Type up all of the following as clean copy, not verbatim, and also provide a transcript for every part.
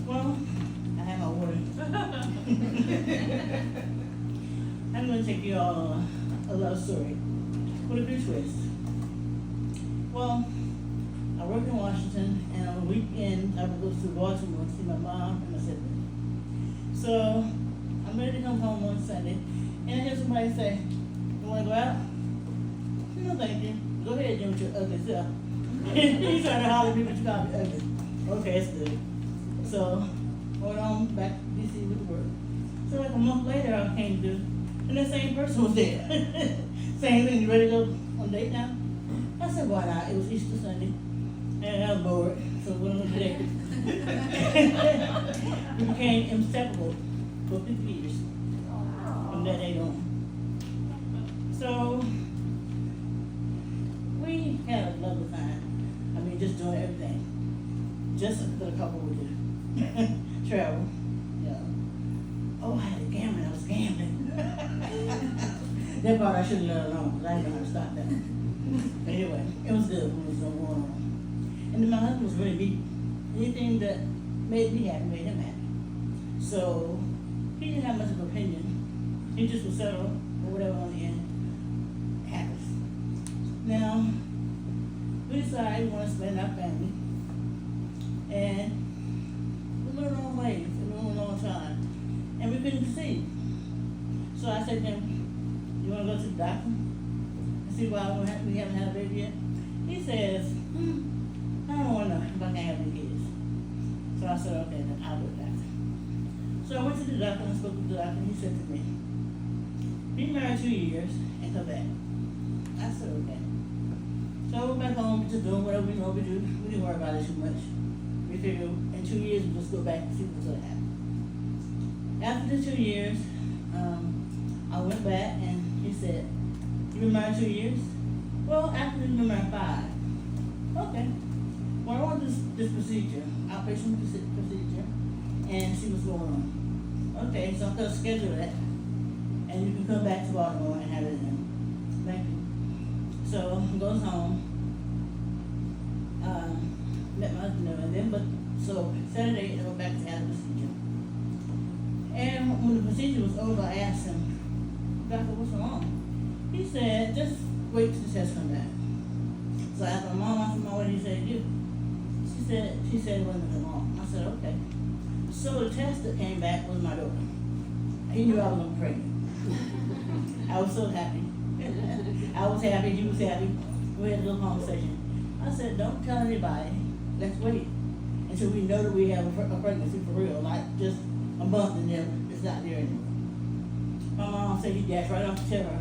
Well, I have my water. I'm gonna take you all on a love story with a good twist. Well, I work in Washington, and on the weekend I would go to Baltimore to see my mom and my sibling. So I'm ready to come home on Sunday, and I hear somebody say, "You wanna go out?" No, thank you. Go ahead, do with your ugly self. He's trying to holler at me, but you call me ugly. Okay, it's good. So, went on back to DC with work. So like a month later, I came to, and the same person was there. Same thing, you ready to go on a date now? I said, why not? It was Easter Sunday, and I was bored, so we went on a date. We became inseparable for 50 years from that day on. So, we had a lovely time. I mean, just doing everything. Just what a couple would do. Travel. Yeah. Oh, I had a gambling. I was gambling. That part I should have let alone, because I didn't know how to stop that. But anyway, it was good when it was going on. And then my husband was really deep. Anything that made me happy made him happy. So he didn't have much of an opinion. He just would settle or whatever on the end happens. Now, we decided we want to spend our family. And we went a long ways, we went a long time. And we couldn't conceive. So I said to him, you want to go to the doctor and see why we haven't had a baby yet? He says, I don't want to know if I can't have any kids. So I said, okay, then I'll go to the doctor. So I went to the doctor and spoke to the doctor, and he said to me, be married 2 years and come back. I said, okay. So I went back home, just doing whatever we normally do. We didn't worry about it too much. We figured in 2 years we'll just go back and see what's going to happen. After the 2 years, I went back and he said, you been married 2 years? Well, actually we've been married 5. Okay. Well, I want this procedure, outpatient procedure, and see what's going on. Okay, so I'm going to schedule that, and you can come back to Baltimore and have it in. Thank you. So he goes home, let my husband know, and then, so Saturday I went back to have the procedure. And when the procedure was over, I asked him, Doctor, what's wrong? He said, just wait till the test come back. So I asked my mom, I said, Mom, what did he say to you? She said it wasn't wrong. I said, okay. So the test that came back was my daughter. He knew I was gonna be pregnant. I was so happy. I was happy, he was happy. We had a little conversation. I said, don't tell anybody. Let's wait until we know that we have a pregnancy for real, like just a month and then it's not there anymore. My mom said he dashed right off to tell her.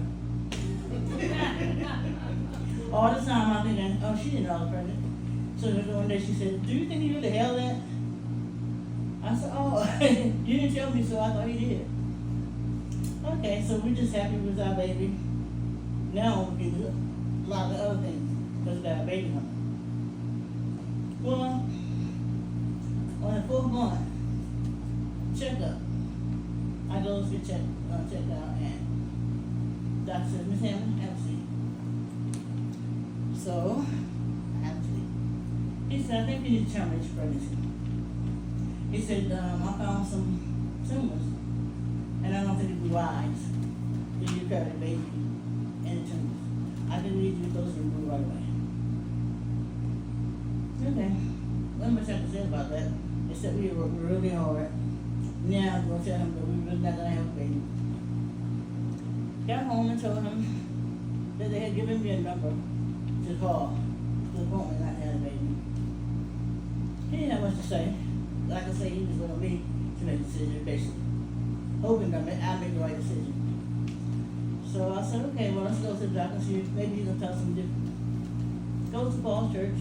All the time I'm thinking, oh, she didn't know I was pregnant. So one day she said, do you think he really held that? I said, oh, you didn't tell me, so I thought he did. Okay, so we're just happy with our baby. Now we can do a lot of other things because we got a baby coming. Well, on the 4th month checkup, I go to get checked out, and doctor says, Miss Hamlin, have a seat. So, I have a seat. He said, I think you need to terminate your pregnancy. He said, I found some tumors, and I don't think it'd be wise if you carry the baby and the tumors. I think we need to get those removed right away. Okay. Not much I can say about that, except we worked really hard. Now I'm going to tell him that we're really not going to have a baby. Got home and told him that they had given me a number to call to the appointment not to have a baby. He didn't have much to say. Like I say, he was going to me to make a decision, basically. Hoping that I'll make the right decision. So I said, okay, well, let's go to the doctor and see if maybe he's going to tell us something different. Go to Paul's church.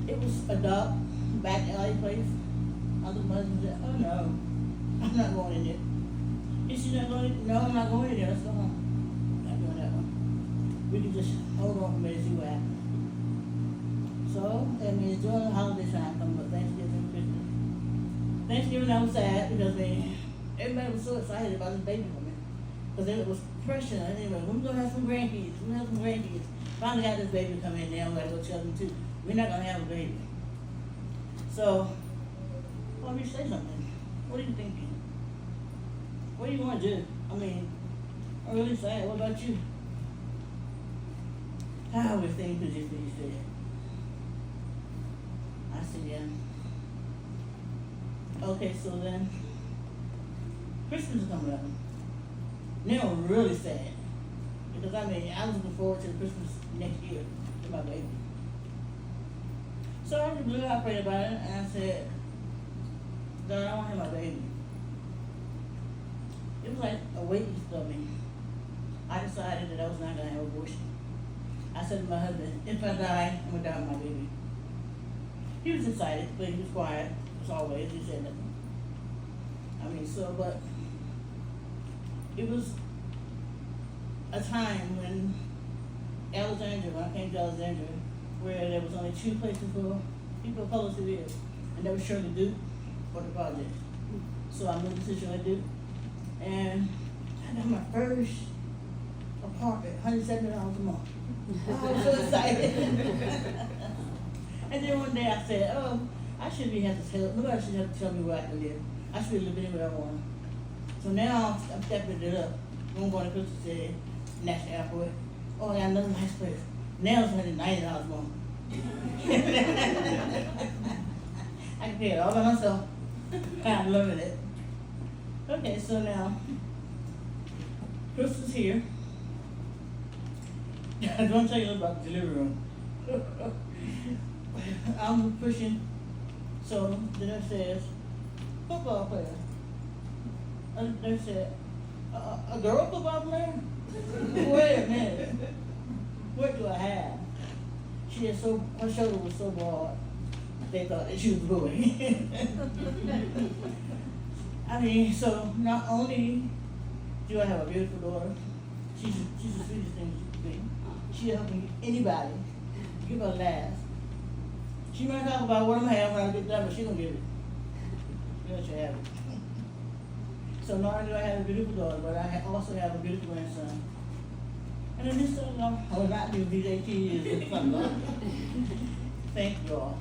It was a dark, back alley place. Other Muslims said, oh no, I'm not going in there. Is she not going in? No, I'm not going in there. Let's go home. Not doing that one. We can just hold on for a minute and see what happens. So, I mean, it's during the holiday time coming up, Thanksgiving, Christmas. Thanksgiving I was sad because everybody was so excited about this baby for me. Because it was pressure. Anyway, we're gonna have some grandkids. We're gonna have some grandkids. Finally got this baby come in there. I'm gonna go tell them too. We're not gonna have a baby. So, why don't you say something? What are you thinking? What do you want to do? I mean, I'm really sad. What about you? I wish things could just be said. I said, yeah. Okay, so then, Christmas is coming up. Now I'm really sad. Because I mean, I was looking forward to Christmas next year with my baby. So I prayed about it and I said, God, I want to have my baby. It was like a weight lifted on me. I decided that I was not going to have an abortion. I said to my husband, if I die, I'm going to die with my baby. He was excited, but he was quiet, as always. He said nothing. I mean, but it was a time when I came to Alexandria, where there was only 2 places for people of color to live, and that was Shirley Duke for the project. So I moved to Shirley Duke, and I got my first apartment, $170 a month. I was so excited. And then one day I said, oh, I shouldn't be have to tell, nobody should have to tell me where I can live. I should be living anywhere I want. So now I'm stepping it up. I'm going to Christmas City, National Airport. Oh, I got another nice place. Now it's $190 a month. I can pay it all by myself. I'm loving it. Okay, so now, Christmas here. I want to tell you a little about the delivery room. I'm pushing, so the nurse says, football player. And the nurse said, a girl football player? Wait a minute. What do I have? She had her shoulder was so broad, they thought that she was a boy. I mean, so not only do I have a beautiful daughter, she's the sweetest thing she could be. She'll help me anybody, give her a laugh. She might talk about what I'm having when I get done, but she's gonna give it. She'll let you have it. So not only do I have a beautiful daughter, but I also have a beautiful grandson. And in this I will not do these 18 years or something. Thank you all.